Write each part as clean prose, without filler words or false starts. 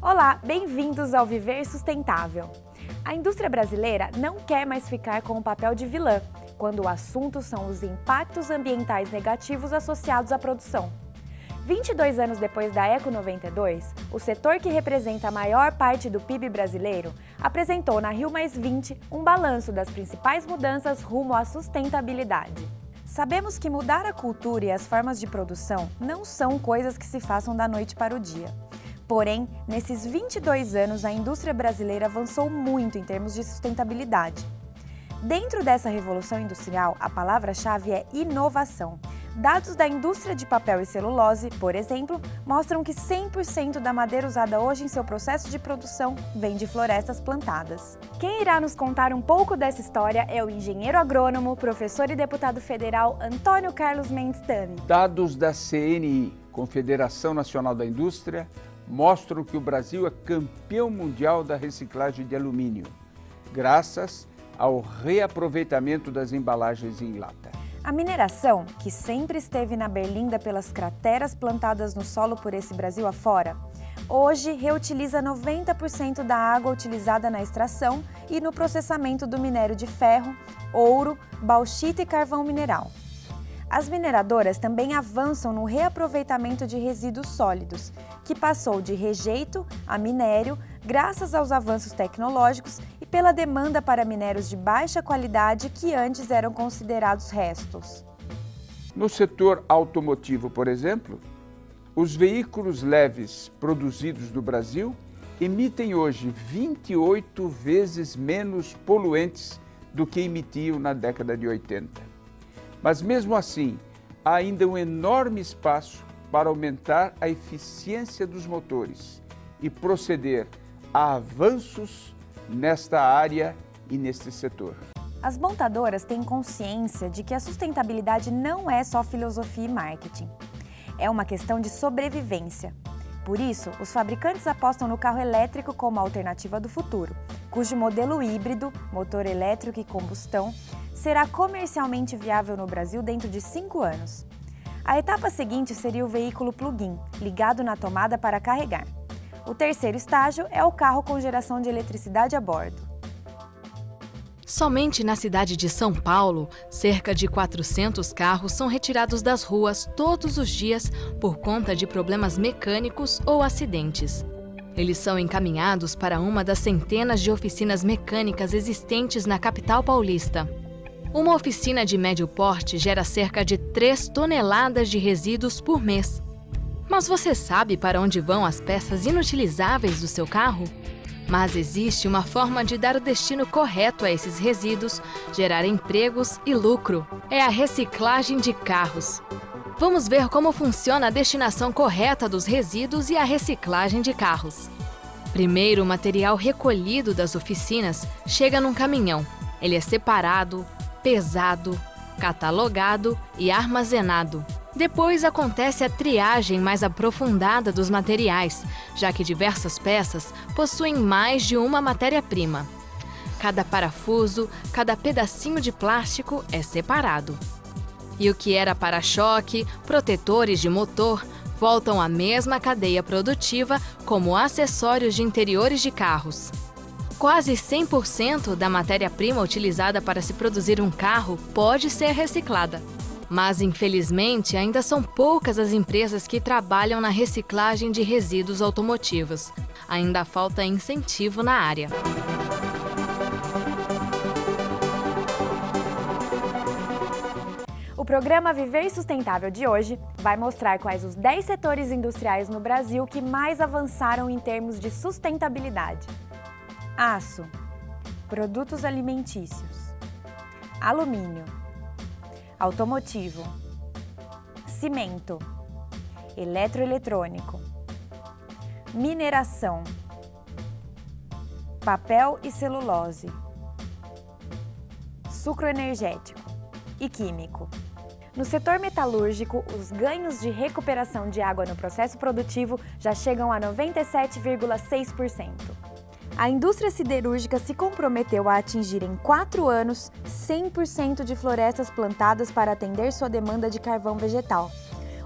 Olá, bem-vindos ao Viver Sustentável. A indústria brasileira não quer mais ficar com o papel de vilã, quando o assunto são os impactos ambientais negativos associados à produção. 22 anos depois da Eco 92, o setor que representa a maior parte do PIB brasileiro apresentou na Rio+20 um balanço das principais mudanças rumo à sustentabilidade. Sabemos que mudar a cultura e as formas de produção não são coisas que se façam da noite para o dia. Porém, nesses 22 anos, a indústria brasileira avançou muito em termos de sustentabilidade. Dentro dessa revolução industrial, a palavra-chave é inovação. Dados da indústria de papel e celulose, por exemplo, mostram que 100% da madeira usada hoje em seu processo de produção vem de florestas plantadas. Quem irá nos contar um pouco dessa história é o engenheiro agrônomo, professor e deputado federal Antônio Carlos Mendes Tami. Dados da CNI, Confederação Nacional da Indústria, mostram que o Brasil é campeão mundial da reciclagem de alumínio, graças ao reaproveitamento das embalagens em lata. A mineração, que sempre esteve na berlinda pelas crateras plantadas no solo por esse Brasil afora, hoje reutiliza 90% da água utilizada na extração e no processamento do minério de ferro, ouro, bauxita e carvão mineral. As mineradoras também avançam no reaproveitamento de resíduos sólidos, que passou de rejeito a minério graças aos avanços tecnológicos e pela demanda para minérios de baixa qualidade que antes eram considerados restos. No setor automotivo, por exemplo, os veículos leves produzidos no Brasil emitem hoje 28 vezes menos poluentes do que emitiam na década de 80. Mas mesmo assim, há ainda um enorme espaço para aumentar a eficiência dos motores e proceder a avanços nesta área e neste setor. As montadoras têm consciência de que a sustentabilidade não é só filosofia e marketing. É uma questão de sobrevivência. Por isso, os fabricantes apostam no carro elétrico como a alternativa do futuro, cujo modelo híbrido, motor elétrico e combustão, será comercialmente viável no Brasil dentro de 5 anos. A etapa seguinte seria o veículo plug-in, ligado na tomada para carregar. O terceiro estágio é o carro com geração de eletricidade a bordo. Somente na cidade de São Paulo, cerca de 400 carros são retirados das ruas todos os dias por conta de problemas mecânicos ou acidentes. Eles são encaminhados para uma das centenas de oficinas mecânicas existentes na capital paulista. Uma oficina de médio porte gera cerca de 3 toneladas de resíduos por mês. Mas você sabe para onde vão as peças inutilizáveis do seu carro? Mas existe uma forma de dar o destino correto a esses resíduos, gerar empregos e lucro. É a reciclagem de carros. Vamos ver como funciona a destinação correta dos resíduos e a reciclagem de carros. Primeiro, o material recolhido das oficinas chega num caminhão. Ele é separado, pesado, catalogado e armazenado. Depois acontece a triagem mais aprofundada dos materiais, já que diversas peças possuem mais de uma matéria-prima. Cada parafuso, cada pedacinho de plástico é separado. E o que era para-choque, protetores de motor, voltam à mesma cadeia produtiva como acessórios de interiores de carros. Quase 100% da matéria-prima utilizada para se produzir um carro pode ser reciclada. Mas, infelizmente, ainda são poucas as empresas que trabalham na reciclagem de resíduos automotivos. Ainda falta incentivo na área. O programa Viver Sustentável de hoje vai mostrar quais os 10 setores industriais no Brasil que mais avançaram em termos de sustentabilidade. Aço, produtos alimentícios, alumínio, automotivo, cimento, eletroeletrônico, mineração, papel e celulose, sucro energético e químico. No setor metalúrgico, os ganhos de recuperação de água no processo produtivo já chegam a 97,6%. A indústria siderúrgica se comprometeu a atingir em 4 anos 100% de florestas plantadas para atender sua demanda de carvão vegetal.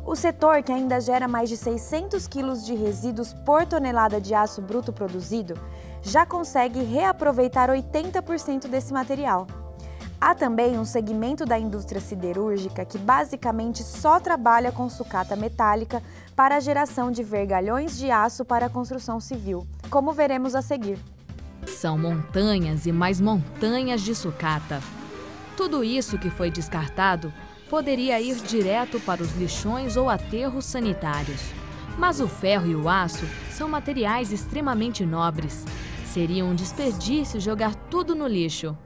O setor, que ainda gera mais de 600 quilos de resíduos por tonelada de aço bruto produzido, já consegue reaproveitar 80% desse material. Há também um segmento da indústria siderúrgica que basicamente só trabalha com sucata metálica para a geração de vergalhões de aço para a construção civil, como veremos a seguir. São montanhas e mais montanhas de sucata. Tudo isso que foi descartado poderia ir direto para os lixões ou aterros sanitários. Mas o ferro e o aço são materiais extremamente nobres. Seria um desperdício jogar tudo no lixo.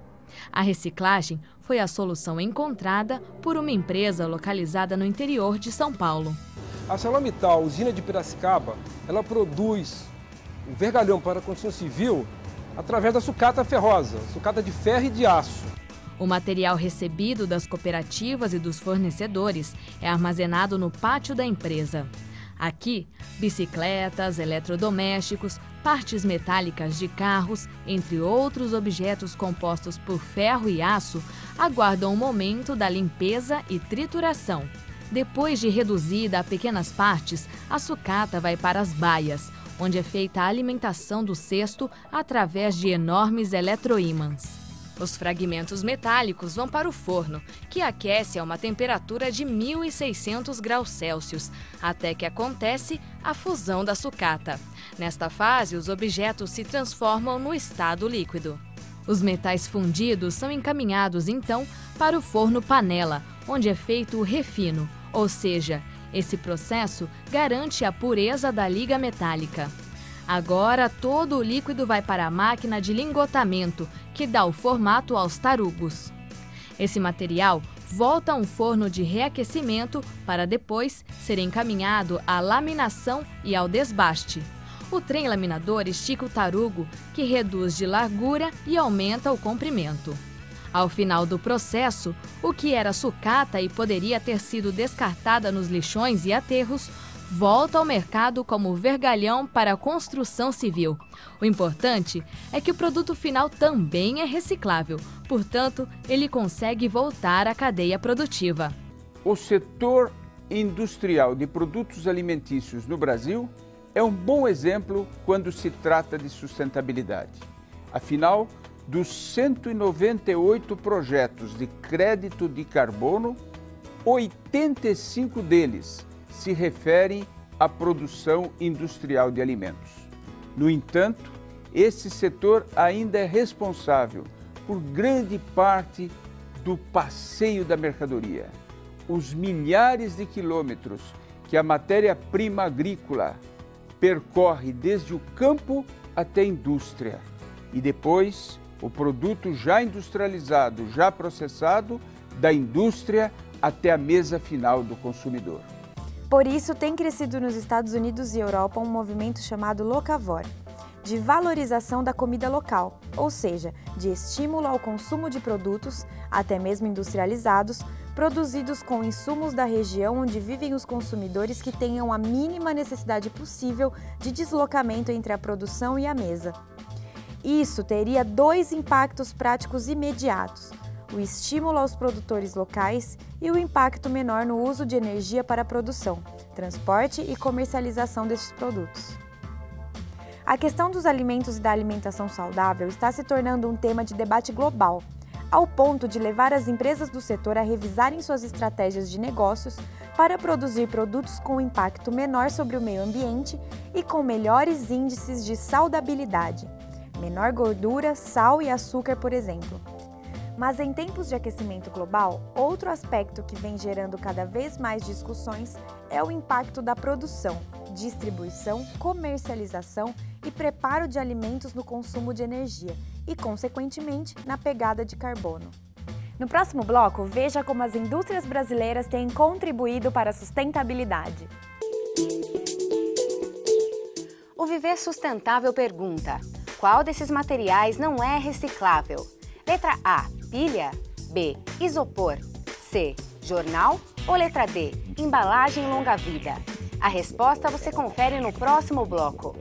A reciclagem foi a solução encontrada por uma empresa localizada no interior de São Paulo. A ArcelorMittal, usina de Piracicaba, ela produz o vergalhão para a construção civil através da sucata ferrosa, sucata de ferro e de aço. O material recebido das cooperativas e dos fornecedores é armazenado no pátio da empresa. Aqui, bicicletas, eletrodomésticos, partes metálicas de carros, entre outros objetos compostos por ferro e aço, aguardam o momento da limpeza e trituração. Depois de reduzida a pequenas partes, a sucata vai para as baias, onde é feita a alimentação do cesto através de enormes eletroímãs. Os fragmentos metálicos vão para o forno, que aquece a uma temperatura de 1.600 graus Celsius, até que acontece a fusão da sucata. Nesta fase, os objetos se transformam no estado líquido. Os metais fundidos são encaminhados, então, para o forno panela, onde é feito o refino, ou seja, esse processo garante a pureza da liga metálica. Agora, todo o líquido vai para a máquina de lingotamento, que dá o formato aos tarugos. Esse material volta a um forno de reaquecimento para depois ser encaminhado à laminação e ao desbaste. O trem laminador estica o tarugo, que reduz de largura e aumenta o comprimento. Ao final do processo, o que era sucata e poderia ter sido descartada nos lixões e aterros, volta ao mercado como vergalhão para a construção civil. O importante é que o produto final também é reciclável, portanto, ele consegue voltar à cadeia produtiva. O setor industrial de produtos alimentícios no Brasil é um bom exemplo quando se trata de sustentabilidade. Afinal, dos 198 projetos de crédito de carbono, 85 deles se referem à produção industrial de alimentos. No entanto, esse setor ainda é responsável por grande parte do passeio da mercadoria, os milhares de quilômetros que a matéria-prima agrícola percorre desde o campo até a indústria e depois o produto já industrializado, já processado, da indústria até a mesa final do consumidor. Por isso, tem crescido nos Estados Unidos e Europa um movimento chamado Locavore, de valorização da comida local, ou seja, de estímulo ao consumo de produtos, até mesmo industrializados, produzidos com insumos da região onde vivem os consumidores que tenham a mínima necessidade possível de deslocamento entre a produção e a mesa. Isso teria dois impactos práticos imediatos: o estímulo aos produtores locais e o impacto menor no uso de energia para a produção, transporte e comercialização destes produtos. A questão dos alimentos e da alimentação saudável está se tornando um tema de debate global, ao ponto de levar as empresas do setor a revisarem suas estratégias de negócios para produzir produtos com impacto menor sobre o meio ambiente e com melhores índices de saudabilidade, menor gordura, sal e açúcar, por exemplo. Mas em tempos de aquecimento global, outro aspecto que vem gerando cada vez mais discussões é o impacto da produção, distribuição, comercialização e preparo de alimentos no consumo de energia e, consequentemente, na pegada de carbono. No próximo bloco, veja como as indústrias brasileiras têm contribuído para a sustentabilidade. O Viver Sustentável pergunta: qual desses materiais não é reciclável? Letra A, pilha. B, isopor. C, jornal. Ou letra D, embalagem longa-vida? A resposta você confere no próximo bloco.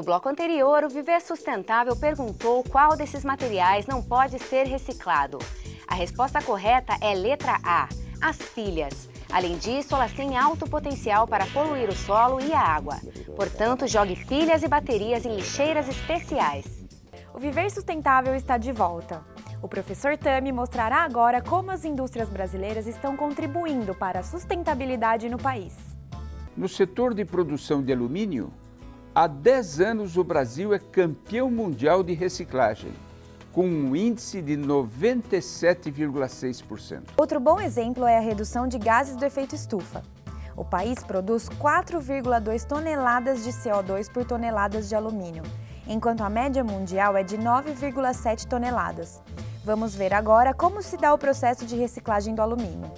No bloco anterior, o Viver Sustentável perguntou qual desses materiais não pode ser reciclado. A resposta correta é letra A, as pilhas. Além disso, elas têm alto potencial para poluir o solo e a água. Portanto, jogue pilhas e baterias em lixeiras especiais. O Viver Sustentável está de volta. O professor Tami mostrará agora como as indústrias brasileiras estão contribuindo para a sustentabilidade no país. No setor de produção de alumínio, há 10 anos o Brasil é campeão mundial de reciclagem, com um índice de 97,6%. Outro bom exemplo é a redução de gases do efeito estufa. O país produz 4,2 toneladas de CO2 por toneladas de alumínio, enquanto a média mundial é de 9,7 toneladas. Vamos ver agora como se dá o processo de reciclagem do alumínio.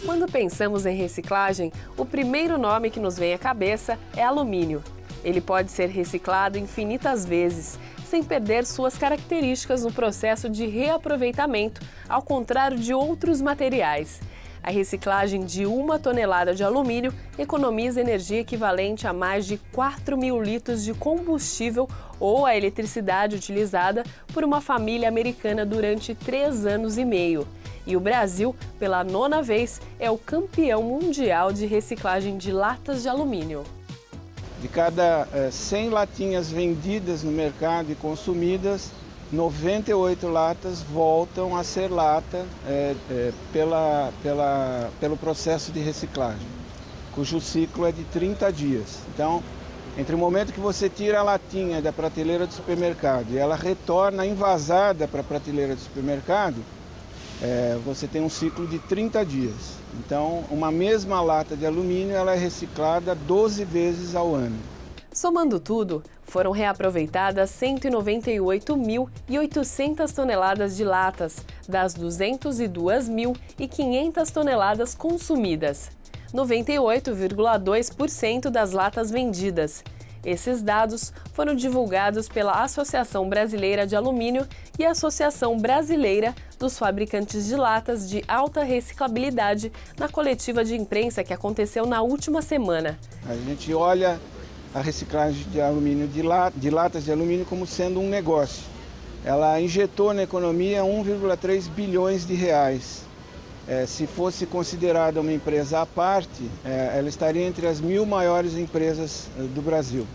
Quando pensamos em reciclagem, o primeiro nome que nos vem à cabeça é alumínio. Ele pode ser reciclado infinitas vezes, sem perder suas características no processo de reaproveitamento, ao contrário de outros materiais. A reciclagem de 1 tonelada de alumínio economiza energia equivalente a mais de 4.000 litros de combustível ou a eletricidade utilizada por uma família americana durante 3 anos e meio. E o Brasil, pela 9ª vez, é o campeão mundial de reciclagem de latas de alumínio. De cada 100 latinhas vendidas no mercado e consumidas, 98 latas voltam a ser lata pelo processo de reciclagem, cujo ciclo é de 30 dias. Então, entre o momento que você tira a latinha da prateleira do supermercado e ela retorna envasada para a prateleira do supermercado, você tem um ciclo de 30 dias. Então, uma mesma lata de alumínio ela é reciclada 12 vezes ao ano. Somando tudo, foram reaproveitadas 198.800 toneladas de latas, das 202.500 toneladas consumidas. 98,2% das latas vendidas. Esses dados foram divulgados pela Associação Brasileira de Alumínio e a Associação Brasileira dos Fabricantes de Latas de Alta Reciclabilidade na coletiva de imprensa que aconteceu na última semana. A gente olha a reciclagem de alumínio, de latas de alumínio como sendo um negócio. Ela injetou na economia 1,3 bilhões de reais. Se fosse considerada uma empresa à parte, ela estaria entre as 1.000 maiores empresas do Brasil.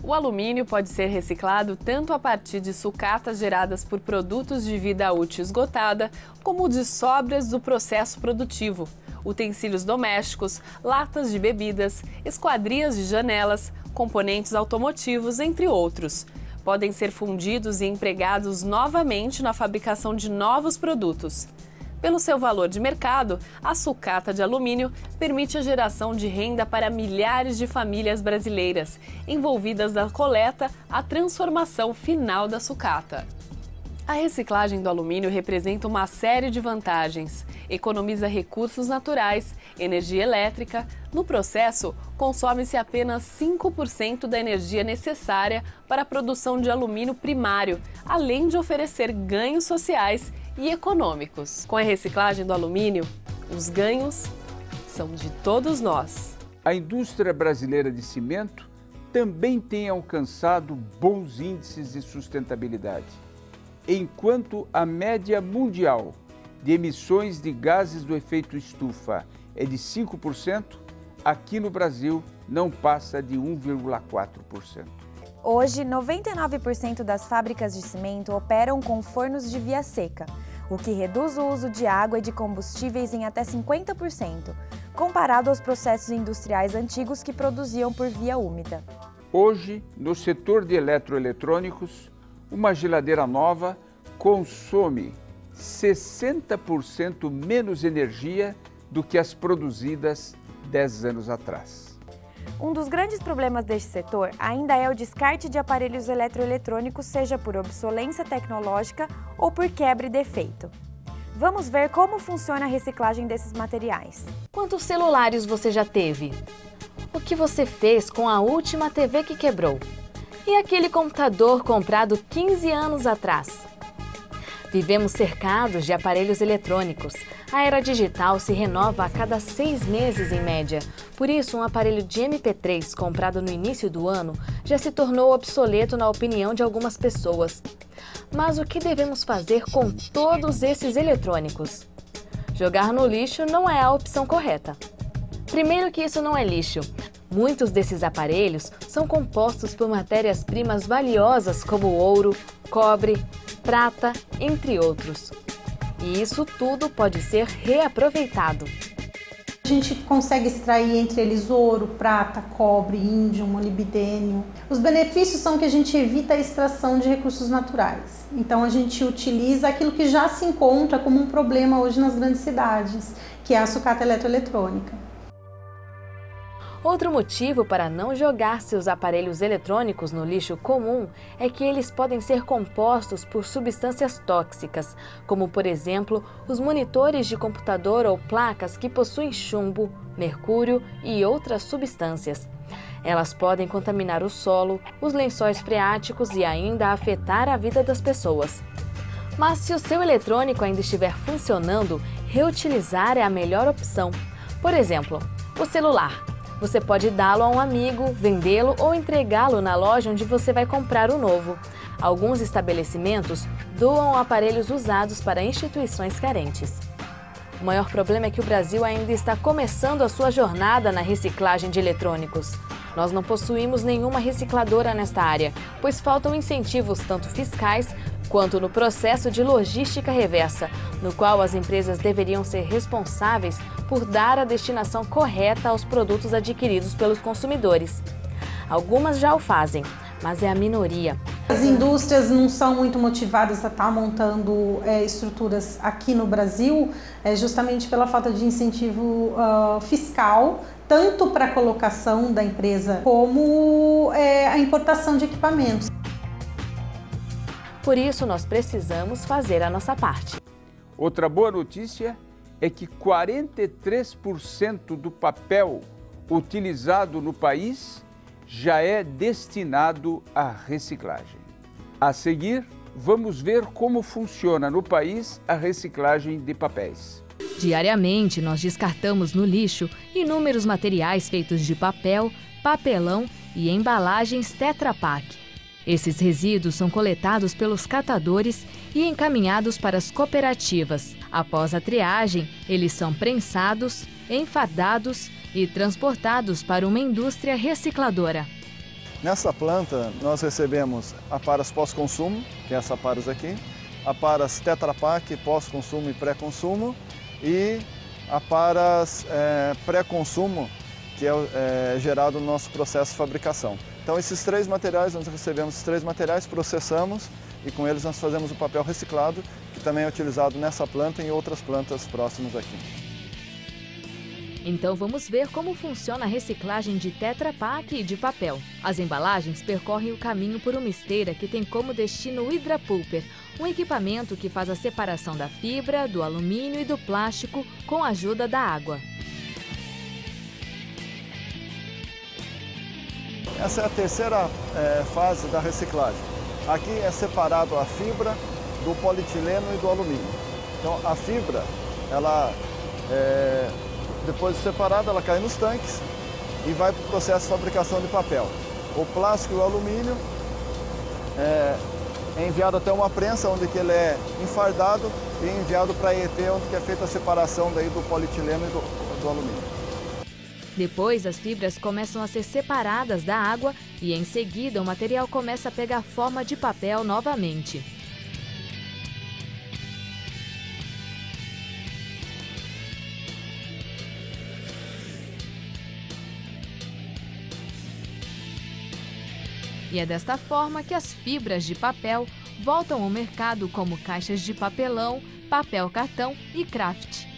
O alumínio pode ser reciclado tanto a partir de sucatas geradas por produtos de vida útil esgotada, como de sobras do processo produtivo, utensílios domésticos, latas de bebidas, esquadrias de janelas, componentes automotivos, entre outros. Podem ser fundidos e empregados novamente na fabricação de novos produtos. Pelo seu valor de mercado, a sucata de alumínio permite a geração de renda para milhares de famílias brasileiras, envolvidas da coleta à transformação final da sucata. A reciclagem do alumínio representa uma série de vantagens. Economiza recursos naturais, energia elétrica. No processo, consome-se apenas 5% da energia necessária para a produção de alumínio primário, além de oferecer ganhos sociais e econômicos. Com a reciclagem do alumínio, os ganhos são de todos nós. A indústria brasileira de cimento também tem alcançado bons índices de sustentabilidade. Enquanto a média mundial de emissões de gases do efeito estufa é de 5%, aqui no Brasil não passa de 1,4%. Hoje, 99% das fábricas de cimento operam com fornos de via seca, o que reduz o uso de água e de combustíveis em até 50%, comparado aos processos industriais antigos que produziam por via úmida. Hoje, no setor de eletroeletrônicos, uma geladeira nova consome 60% menos energia do que as produzidas 10 anos atrás. Um dos grandes problemas deste setor ainda é o descarte de aparelhos eletroeletrônicos, seja por obsolescência tecnológica ou por quebra e defeito. Vamos ver como funciona a reciclagem desses materiais. Quantos celulares você já teve? O que você fez com a última TV que quebrou? E aquele computador comprado 15 anos atrás? Vivemos cercados de aparelhos eletrônicos. A era digital se renova a cada 6 meses em média. Por isso, um aparelho de MP3 comprado no início do ano já se tornou obsoleto na opinião de algumas pessoas. Mas o que devemos fazer com todos esses eletrônicos? Jogar no lixo não é a opção correta. Primeiro que isso não é lixo. Muitos desses aparelhos são compostos por matérias-primas valiosas como ouro, cobre, prata, entre outros. E isso tudo pode ser reaproveitado. A gente consegue extrair entre eles ouro, prata, cobre, índio, molibdênio. Os benefícios são que a gente evita a extração de recursos naturais. Então a gente utiliza aquilo que já se encontra como um problema hoje nas grandes cidades, que é a sucata eletroeletrônica. Outro motivo para não jogar seus aparelhos eletrônicos no lixo comum é que eles podem ser compostos por substâncias tóxicas, como, por exemplo, os monitores de computador ou placas que possuem chumbo, mercúrio e outras substâncias. Elas podem contaminar o solo, os lençóis freáticos e ainda afetar a vida das pessoas. Mas se o seu eletrônico ainda estiver funcionando, reutilizar é a melhor opção. Por exemplo, o celular. Você pode dá-lo a um amigo, vendê-lo ou entregá-lo na loja onde você vai comprar o novo. Alguns estabelecimentos doam aparelhos usados para instituições carentes. O maior problema é que o Brasil ainda está começando a sua jornada na reciclagem de eletrônicos. Nós não possuímos nenhuma recicladora nesta área, pois faltam incentivos tanto fiscais quanto no processo de logística reversa, no qual as empresas deveriam ser responsáveis por dar a destinação correta aos produtos adquiridos pelos consumidores. Algumas já o fazem, mas é a minoria. As indústrias não são muito motivadas a estar montando estruturas aqui no Brasil, justamente pela falta de incentivo fiscal, tanto para a colocação da empresa como a importação de equipamentos. Por isso, nós precisamos fazer a nossa parte. Outra boa notícia é que 43% do papel utilizado no país já é destinado à reciclagem. A seguir, vamos ver como funciona no país a reciclagem de papéis. Diariamente, nós descartamos no lixo inúmeros materiais feitos de papel, papelão e embalagens Tetra Pak. Esses resíduos são coletados pelos catadores e encaminhados para as cooperativas. Após a triagem, eles são prensados, enfardados e transportados para uma indústria recicladora. Nessa planta, nós recebemos aparas pós-consumo, que é essa aparas aqui, aparas Tetra Pak pós-consumo e pré-consumo e aparas pré-consumo, que é gerado no nosso processo de fabricação. Então esses 3 materiais, nós recebemos esses 3 materiais, processamos e com eles nós fazemos o papel reciclado, que também é utilizado nessa planta e em outras plantas próximas aqui. Então vamos ver como funciona a reciclagem de Tetra Pak e de papel. As embalagens percorrem o caminho por uma esteira que tem como destino o hidrapulper, um equipamento que faz a separação da fibra, do alumínio e do plástico com a ajuda da água. Essa é a terceira fase da reciclagem. Aqui é separado a fibra do polietileno e do alumínio. Então a fibra, ela, depois de separada, ela cai nos tanques e vai para o processo de fabricação de papel. O plástico e o alumínio é enviado até uma prensa, onde que ele é enfardado e enviado para a ET, onde que é feita a separação daí do polietileno e do alumínio. Depois, as fibras começam a ser separadas da água e, em seguida, o material começa a pegar forma de papel novamente. E é desta forma que as fibras de papel voltam ao mercado como caixas de papelão, papel cartão e craft.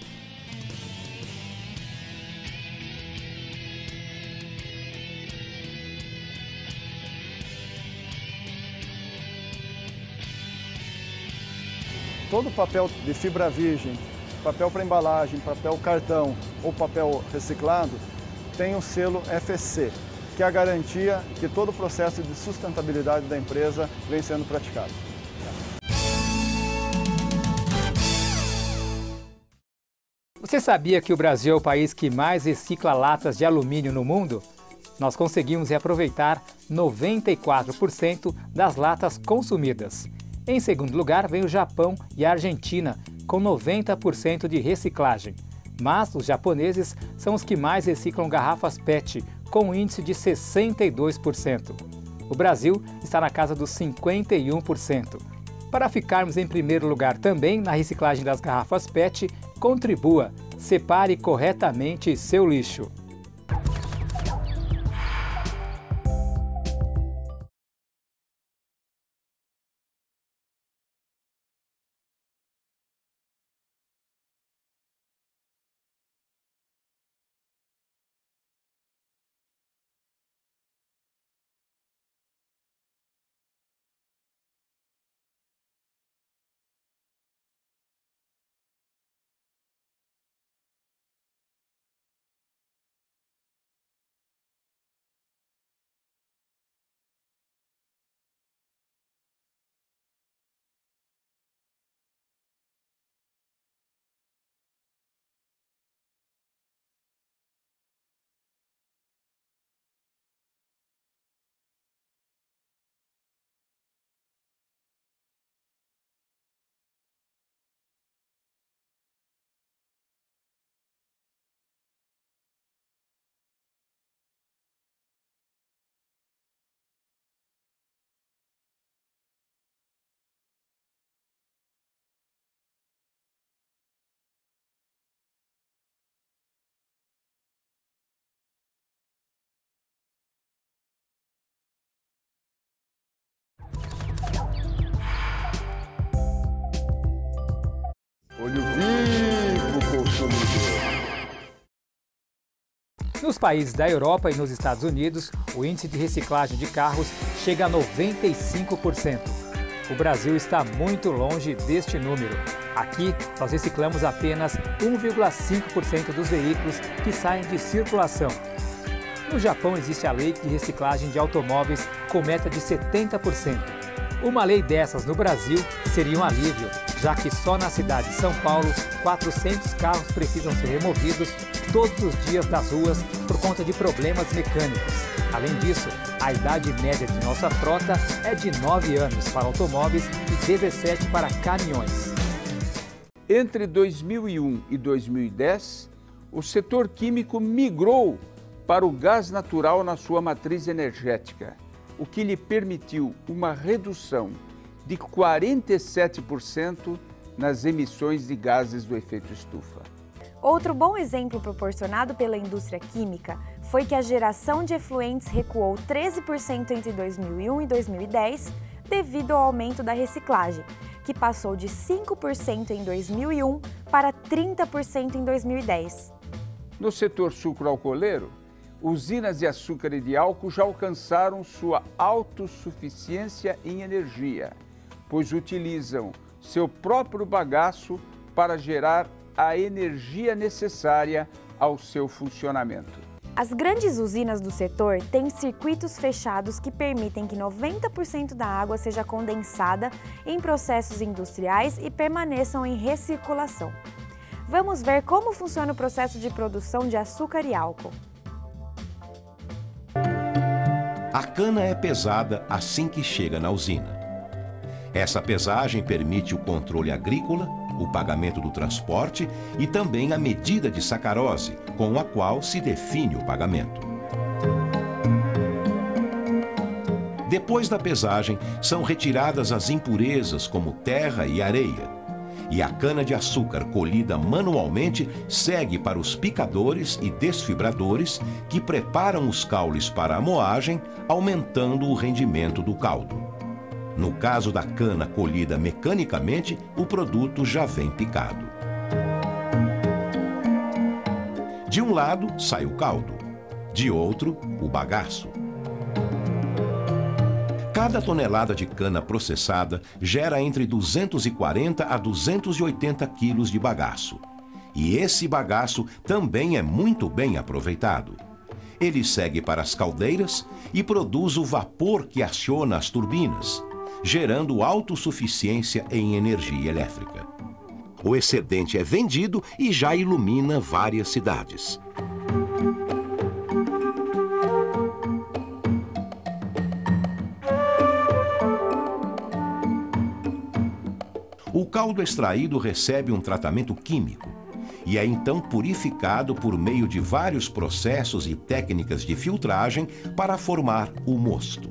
Todo papel de fibra virgem, papel para embalagem, papel cartão ou papel reciclado tem o selo FSC, que é a garantia que todo o processo de sustentabilidade da empresa vem sendo praticado. Você sabia que o Brasil é o país que mais recicla latas de alumínio no mundo? Nós conseguimos reaproveitar 94% das latas consumidas. Em segundo lugar, vem o Japão e a Argentina, com 90% de reciclagem. Mas os japoneses são os que mais reciclam garrafas PET, com um índice de 62%. O Brasil está na casa dos 51%. Para ficarmos em primeiro lugar também na reciclagem das garrafas PET, contribua, separe corretamente seu lixo. Olho vivo, consumidor. Nos países da Europa e nos Estados Unidos, o índice de reciclagem de carros chega a 95%. O Brasil está muito longe deste número. Aqui, nós reciclamos apenas 1,5% dos veículos que saem de circulação. No Japão existe a lei de reciclagem de automóveis com meta de 70%. Uma lei dessas no Brasil seria um alívio, já que só na cidade de São Paulo, 400 carros precisam ser removidos todos os dias das ruas por conta de problemas mecânicos. Além disso, a idade média de nossa frota é de 9 anos para automóveis e 17 para caminhões. Entre 2001 e 2010, o setor químico migrou para o gás natural na sua matriz energética, o que lhe permitiu uma redução de 47% nas emissões de gases do efeito estufa. Outro bom exemplo proporcionado pela indústria química foi que a geração de efluentes recuou 13% entre 2001 e 2010 devido ao aumento da reciclagem, que passou de 5% em 2001 para 30% em 2010. No setor sucroalcooleiro, usinas de açúcar e de álcool já alcançaram sua autossuficiência em energia, pois utilizam seu próprio bagaço para gerar a energia necessária ao seu funcionamento. As grandes usinas do setor têm circuitos fechados que permitem que 90% da água seja condensada em processos industriais e permaneçam em recirculação. Vamos ver como funciona o processo de produção de açúcar e álcool. A cana é pesada assim que chega na usina. Essa pesagem permite o controle agrícola, o pagamento do transporte e também a medida de sacarose, com a qual se define o pagamento. Depois da pesagem, são retiradas as impurezas como terra e areia. E a cana-de-açúcar colhida manualmente segue para os picadores e desfibradores que preparam os caules para a moagem, aumentando o rendimento do caldo. No caso da cana colhida mecanicamente, o produto já vem picado. De um lado sai o caldo, de outro o bagaço. Cada tonelada de cana processada gera entre 240 a 280 quilos de bagaço. E esse bagaço também é muito bem aproveitado. Ele segue para as caldeiras e produz o vapor que aciona as turbinas, gerando autossuficiência em energia elétrica. O excedente é vendido e já ilumina várias cidades. O caldo extraído recebe um tratamento químico e é então purificado por meio de vários processos e técnicas de filtragem para formar o mosto.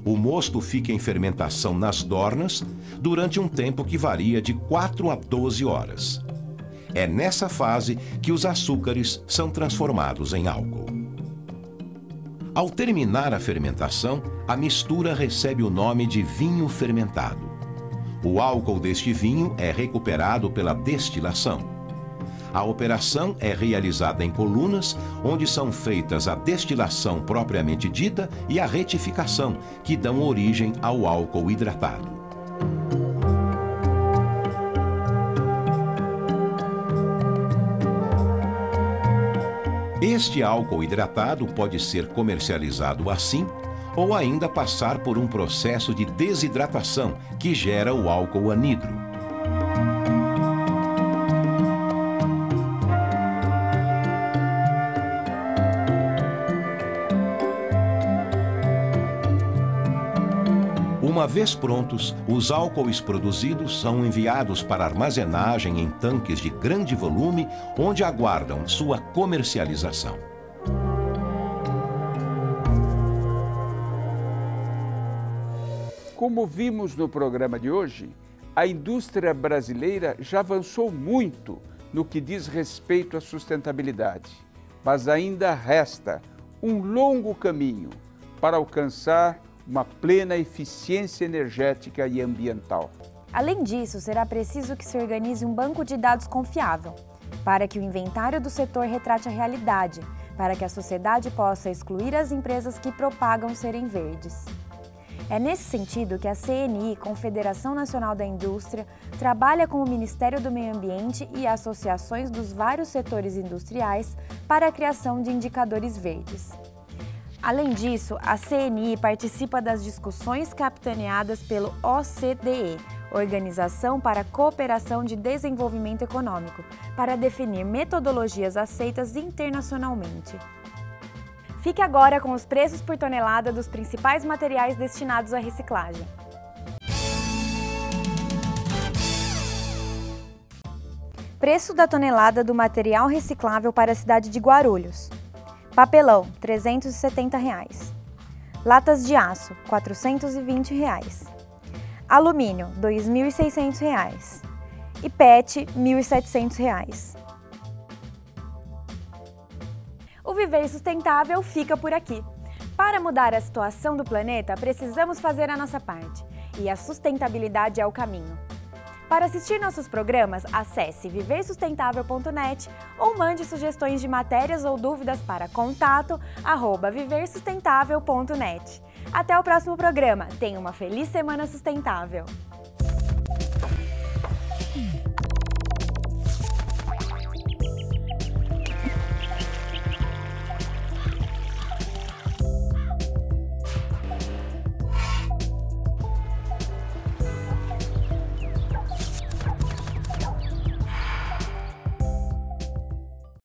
O mosto fica em fermentação nas dornas durante um tempo que varia de 4 a 12 horas. É nessa fase que os açúcares são transformados em álcool. Ao terminar a fermentação, a mistura recebe o nome de vinho fermentado. O álcool deste vinho é recuperado pela destilação. A operação é realizada em colunas, onde são feitas a destilação propriamente dita e a retificação, que dão origem ao álcool hidratado. Este álcool hidratado pode ser comercializado assim ou ainda passar por um processo de desidratação que gera o álcool anidro. Uma vez prontos, os álcoois produzidos são enviados para armazenagem em tanques de grande volume, onde aguardam sua comercialização. Como vimos no programa de hoje, a indústria brasileira já avançou muito no que diz respeito à sustentabilidade, mas ainda resta um longo caminho para alcançar uma plena eficiência energética e ambiental. Além disso, será preciso que se organize um banco de dados confiável, para que o inventário do setor retrate a realidade, para que a sociedade possa excluir as empresas que propagam serem verdes. É nesse sentido que a CNI, Confederação Nacional da Indústria, trabalha com o Ministério do Meio Ambiente e associações dos vários setores industriais para a criação de indicadores verdes. Além disso, a CNI participa das discussões capitaneadas pelo OCDE, Organização para a Cooperação de Desenvolvimento Econômico, para definir metodologias aceitas internacionalmente. Fique agora com os preços por tonelada dos principais materiais destinados à reciclagem. Preço da tonelada do material reciclável para a cidade de Guarulhos. Papelão, R$ 370. Latas de aço, R$ 420. Alumínio, R$ 2.600. E PET, R$ 1.700. O Viver Sustentável fica por aqui. Para mudar a situação do planeta, precisamos fazer a nossa parte. E a sustentabilidade é o caminho. Para assistir nossos programas, acesse viversustentável.net ou mande sugestões de matérias ou dúvidas para contato@viversustentável.net. Até o próximo programa. Tenha uma feliz semana sustentável!